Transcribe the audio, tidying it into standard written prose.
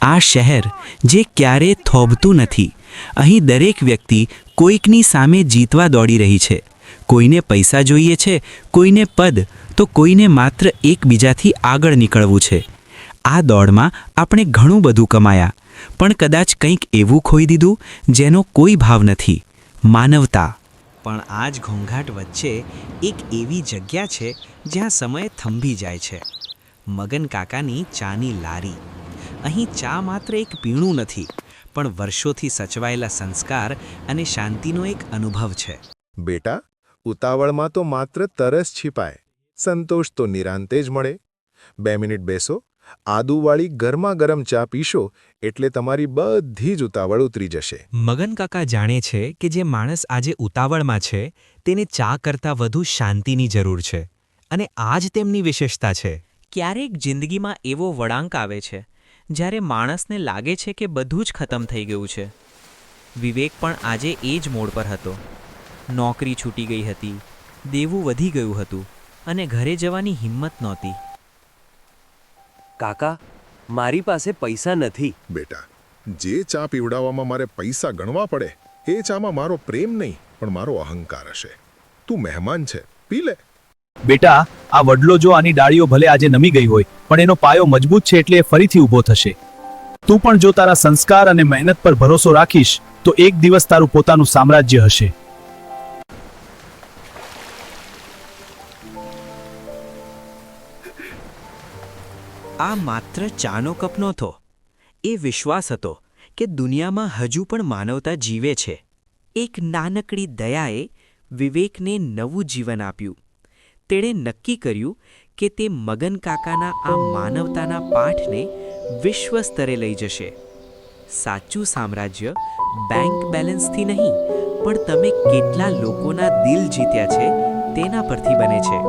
આ શહેર જે ક્યારેય થોભતું નથી, અહીં દરેક વ્યક્તિ કોઈકની સામે જીતવા દોડી રહી છે. કોઈને પૈસા જોઈએ છે, કોઈને પદ, તો કોઈને માત્ર એકબીજાથી આગળ નીકળવું છે. આ દોડમાં આપણે ઘણું બધું કમાયા, પણ કદાચ કંઈક એવું ખોઈ દીધું જેનો કોઈ ભાવ નથી, માનવતા. પણ આ જ ઘોંઘાટ વચ્ચે એક એવી જગ્યા છે જ્યાં સમય થંભી જાય છે. મગન કાકાની ચાની લારી. અહીં ચા માત્ર એક પીણું નથી, પણ વર્ષોથી સચવાયેલા સંસ્કાર અને શાંતિનો એક અનુભવ છે. બેટા, ઉતાવળમાં તો માત્ર તરસ छिपाય, સંતોષ તો નિરાંતે જ મળે. 2 મિનિટ બેસો, આદુવાળી ગરમા ગરમ ચા પીશો એટલે તમારી બધી જ ઉતાવળ ઉતરી જશે. મગન કાકા જાણે છે કે જે માણસ આજે ઉતાવળમાં છે તેને ચા કરતાં વધુ શાંતિની જરૂર છે, અને આ જ તેમની વિશેષતા છે. ક્યારેક જિંદગીમાં એવો વળાંક આવે છે જ્યારે માણસને લાગે છે કે બધું જ ખતમ થઈ ગયું છે. વિવેક પણ આજે એ જ મોડ પર હતો. નોકરી છૂટી ગઈ હતી, દેવું વધી ગયું હતું, અને ઘરે જવાની હિંમત નહોતી. કાકા, મારી પાસે પૈસા નથી. બેટા, જે ચા પીવડાવવામાં મારે પૈસા ગણવા પડે એ ચામાં મારો પ્રેમ નહીં પણ મારો અહંકાર હશે. તું મહેમાન છે, પી લે. બેટા, આ વડલો જો આની ડાળીઓ ભલે આજે નમી ગઈ હોય, પણ એનો પાયો મજબૂત છે એટલે એ ફરીથી ઊભો થશે. તું પણ જો તારા સંસ્કાર અને મહેનત પર ભરોસો રાખીશ તો એક દિવસ તારું પોતાનું સામ્રાજ્ય હશે. આ માત્ર ચાનો કપ નહોતો, એ વિશ્વાસ હતો કે દુનિયામાં હજુ પણ માનવતા જીવે છે. એક નાનકડી દયાએ વિવેકને નવું જીવન આપ્યું. તેણે નક્કી કર્યું કે તે મગન કાકાના આ માનવતાના પાઠને વિશ્વ સ્તરે લઈ જશે. સાચું સામ્રાજ્ય બેંક બેલેન્સથી નહીં, પણ તમે કેટલા લોકોના દિલ જીત્યા છે તેના પરથી બને છે.